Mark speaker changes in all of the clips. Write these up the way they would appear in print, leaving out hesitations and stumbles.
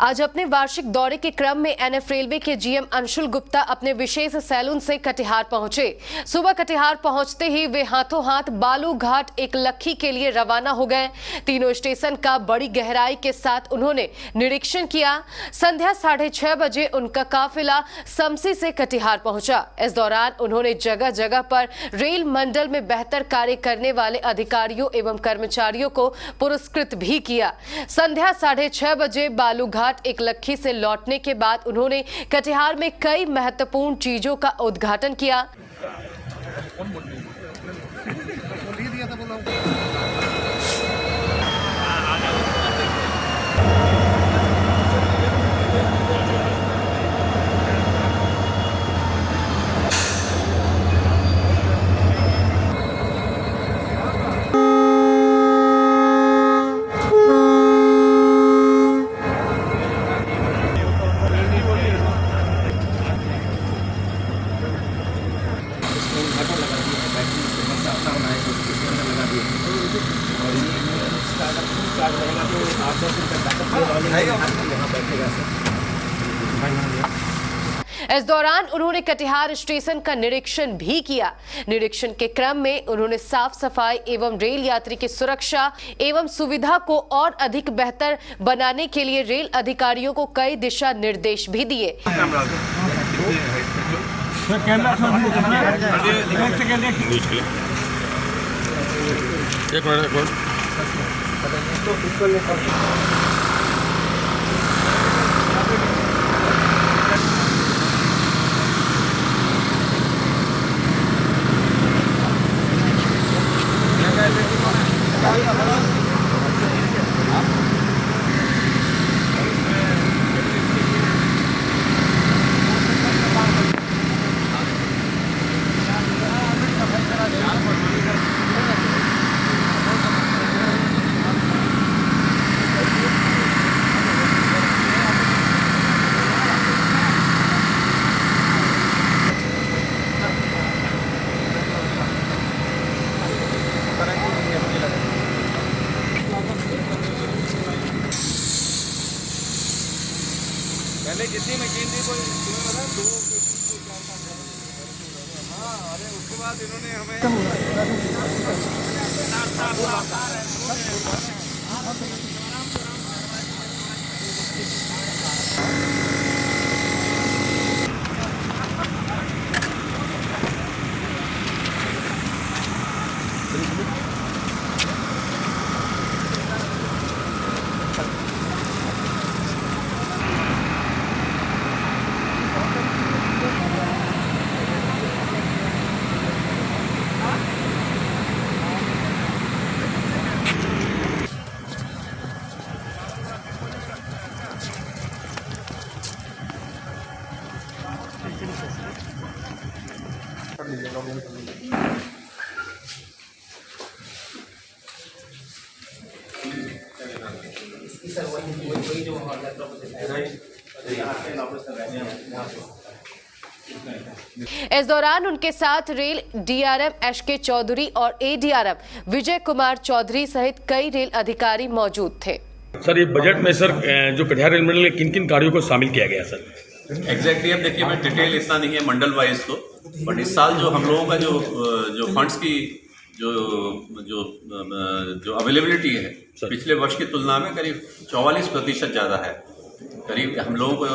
Speaker 1: आज अपने वार्षिक दौरे के क्रम में एनएफ रेलवे के जीएम अंशुल गुप्ता अपने विशेष सैलून से कटिहार पहुंचे। सुबह कटिहार पहुंचते ही वे हाथों हाथ बालू घाट एक लखी के लिए रवाना हो गए। तीनों स्टेशन का बड़ी गहराई के साथ उन्होंने निरीक्षण किया। संध्या 6:30 बजे उनका काफिला समसी से कटिहार पहुंचा। इस दौरान उन्होंने जगह जगह पर रेल मंडल में बेहतर कार्य करने वाले अधिकारियों एवं कर्मचारियों को पुरस्कृत भी किया। संध्या 6:30 बजे बालू घाट एक लखी से लौटने के बाद उन्होंने कटिहार में कई महत्वपूर्ण चीजों का उद्घाटन किया। इस दौरान उन्होंने कटिहार स्टेशन का निरीक्षण भी किया। निरीक्षण के क्रम में उन्होंने साफ सफाई एवं रेल यात्री की सुरक्षा एवं सुविधा को और अधिक बेहतर बनाने के लिए रेल अधिकारियों को कई दिशा निर्देश भी दिए।
Speaker 2: पहले जितनी मशीन थी कोई तुम्हें पता 2 हाँ अरे उसके बाद इन्होंने हमें
Speaker 1: इस दौरान उनके साथ रेल डीआरएम एसके चौधरी और एडीआरएम विजय कुमार चौधरी सहित कई रेल अधिकारी मौजूद थे।
Speaker 3: सर ये बजट में सर जो कटिहार रेल मंडल में किन किन कार्यों को शामिल किया गया सर?
Speaker 4: एग्जैक्टली अब देखिए मैं डिटेल इतना नहीं है मंडल वाइज तो, बट इस साल जो हम लोगों का जो फंड्स की जो अवेलेबिलिटी है पिछले वर्ष की तुलना में करीब 44% ज़्यादा है। करीब हम लोगों को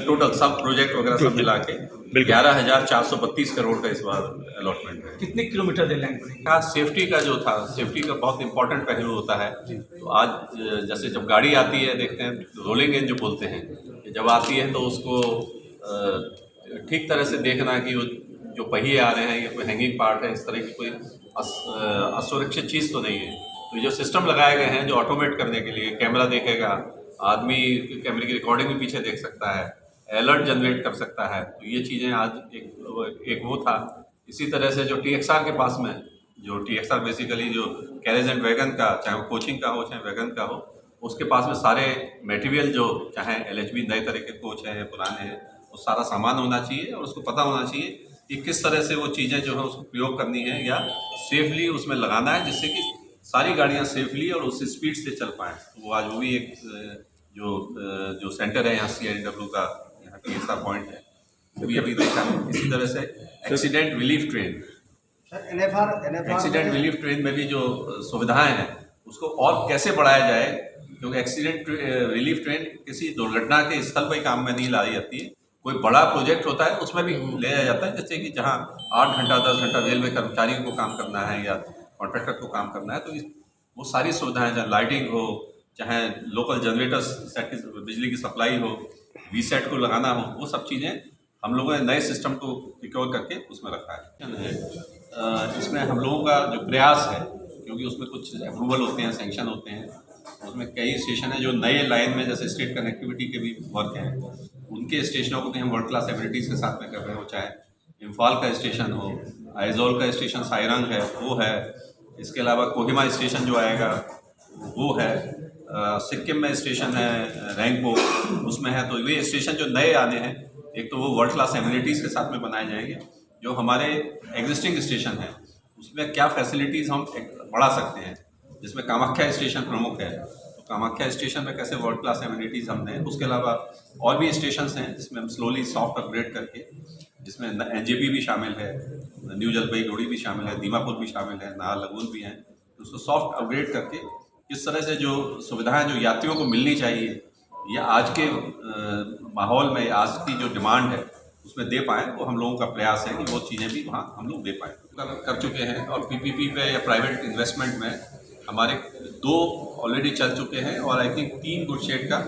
Speaker 4: टोटल सब प्रोजेक्ट वगैरह सब मिला के 11,432 करोड़ का इस बार अलॉटमेंट है।
Speaker 2: कितने किलोमीटर रेल लाइन
Speaker 4: हाँ, सेफ्टी का जो था, सेफ्टी का बहुत इंपॉर्टेंट पहलू होता है। तो आज जैसे जब गाड़ी आती है देखते हैं रोलिंग एंड जो बोलते हैं, जब आती है तो उसको ठीक तरह से देखना कि वो जो पहिए आ रहे हैं या कोई हैंगिंग पार्ट है, इस तरह की कोई असुरक्षित चीज़ तो नहीं है। तो जो सिस्टम लगाए गए हैं जो ऑटोमेट करने के लिए, कैमरा देखेगा, आदमी कैमरे की रिकॉर्डिंग भी पीछे देख सकता है, अलर्ट जनरेट कर सकता है। तो ये चीज़ें आज एक वो था। इसी तरह से जो टीएक्सआर के पास में, जो टीएक्सआर बेसिकली जो कैरेज एंड वैगन का, चाहे वो कोचिंग का हो चाहे वैगन का हो, उसके पास में सारे मटेरियल जो चाहे एलएचबी नए तरह के कोच हैं या पुराने हैं, वो सारा सामान होना चाहिए और उसको पता होना चाहिए कि किस तरह से वो चीज़ें जो है उसको प्रयोग करनी है या सेफली उसमें लगाना है, जिससे कि सारी गाड़ियाँ सेफली और उस स्पीड से चल पाएँ। तो वो आज वो भी एक जो सेंटर है यहाँ CIDW का, यहाँ PSR पॉइंट है, वो भी अभी देखा है। इसी तरह से accident relief train, accident relief train में भी जो सुविधाएं हैं उसको और कैसे बढ़ाया जाए, क्योंकि एक्सीडेंट रिलीफ ट्रेन किसी दुर्घटना के स्थल पर ही काम में नहीं लाई जाती है, कोई बड़ा प्रोजेक्ट होता है उसमें भी ले जाया जाता है, जैसे कि जहाँ 8 घंटा 10 घंटा रेलवे कर्मचारियों को काम करना है या कॉन्ट्रैक्टर को काम करना है, तो वो सारी सुविधाएं, चाहे लाइटिंग हो, चाहे लोकल जनरेटर सेट की बिजली की सप्लाई हो, VSET को लगाना हो, वो सब चीज़ें हम लोगों ने नए सिस्टम को रिकवर करके उसमें रखा है। इसमें हम लोगों का जो प्रयास है, क्योंकि उसमें कुछ अप्रूवल होते हैं, सैंक्शन होते हैं, उसमें कई स्टेशन हैं जो नए लाइन में, जैसे स्टेट कनेक्टिविटी के भी वर्क हैं, उनके स्टेशनों को भी हम वर्ल्ड क्लास एमिनिटीज़ के साथ में कर रहे हो, चाहे इम्फाल का स्टेशन हो, आइजोल का स्टेशन साइरंग है वो है, इसके अलावा कोहिमा स्टेशन जो आएगा वो है, सिक्किम में स्टेशन है रैंगपो, उसमें है। तो ये स्टेशन जो नए आने हैं, एक तो वो वर्ल्ड क्लास एमिनिटीज़ के साथ में बनाए जाएंगे, जो हमारे एग्जिस्टिंग स्टेशन हैं उसमें क्या फैसिलिटीज़ हम बढ़ा सकते हैं, जिसमें कामाख्या स्टेशन प्रमुख है, तो कामाख्या स्टेशन में कैसे वर्ल्ड क्लास एमिनिटीज़ हम दें। उसके अलावा और भी स्टेशन हैं जिसमें हम स्लोली सॉफ्ट अपग्रेड करके, जिसमें NJP भी शामिल है, न्यू जलपाईगुड़ी भी शामिल है, दीमापुर भी शामिल है, नाहरलगुन भी हैं, तो उसको सॉफ्ट अपग्रेड करके किस तरह से जो सुविधाएं जो यात्रियों को मिलनी चाहिए या आज के माहौल में आज की जो डिमांड है उसमें दे पाएँ, वो हम लोगों का प्रयास है कि वो चीज़ें भी वहाँ हम लोग दे पाएँ। कर चुके हैं और PPP पे या प्राइवेट इन्वेस्टमेंट में हमारे 2 ऑलरेडी चल चुके हैं और आई थिंक 3 गुड शेड का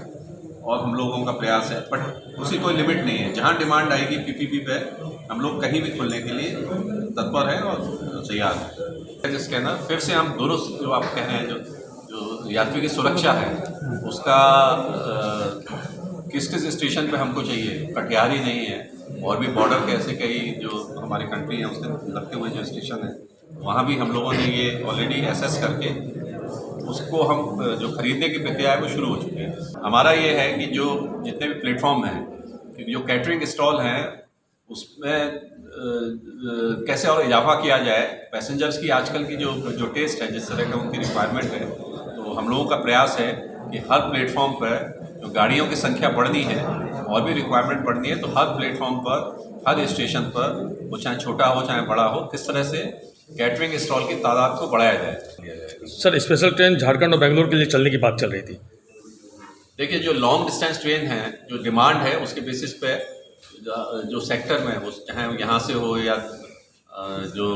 Speaker 4: और हम लोगों का प्रयास है, बट उसकी कोई लिमिट नहीं है। जहाँ डिमांड आएगी PPP पे हम लोग कहीं भी खुलने के लिए तत्पर हैं और तैयार हैं। स्कैनर फिर से हम दोनों जो आप कह रहे हैं, जो यात्री की सुरक्षा है उसका किस किस स्टेशन पे हमको चाहिए, कटिहार ही नहीं है और भी बॉर्डर के ऐसे कई जो हमारी कंट्री है उसके लगते हुए जो स्टेशन है, वहाँ भी हम लोगों ने ये ऑलरेडी एसेस करके उसको हम जो खरीदने की प्रक्रिया है वो शुरू हो चुकी है। हमारा ये है कि जो जितने भी प्लेटफॉर्म हैं, जो कैटरिंग स्टॉल हैं, उसमें कैसे और इजाफा किया जाए, पैसेंजर्स की आजकल की जो टेस्ट है, जिस तरह का उनकी रिक्वायरमेंट है, तो हम लोगों का प्रयास है कि हर प्लेटफॉर्म पर जो गाड़ियों की संख्या बढ़नी है और भी रिक्वायरमेंट बढ़नी है, तो हर प्लेटफॉर्म पर, हर स्टेशन पर, वो चाहे छोटा हो चाहे बड़ा हो, किस तरह से कैटरिंग स्टॉल की तादाद को बढ़ाया जाए।
Speaker 3: सर, स्पेशल ट्रेन झारखंड और बेंगलोर के लिए चलने की बात चल रही थी।
Speaker 4: देखिए, जो लॉन्ग डिस्टेंस ट्रेन है, जो डिमांड है उसके बेसिस पे जो सेक्टर में, वो चाहे यहाँ से हो या जो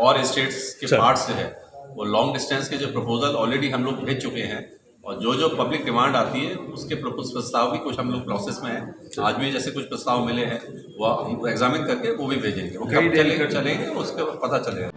Speaker 4: और स्टेट्स के पार्ट से है, वो लॉन्ग डिस्टेंस के जो प्रपोजल ऑलरेडी हम लोग भेज चुके हैं और जो पब्लिक डिमांड आती है उसके प्रस्ताव भी कुछ हम लोग प्रोसेस में है। आज भी जैसे कुछ प्रस्ताव मिले हैं वो हम एग्जामिन करके वो भी भेजेंगे, वो कब चलेंगे उसका पता चलेगा।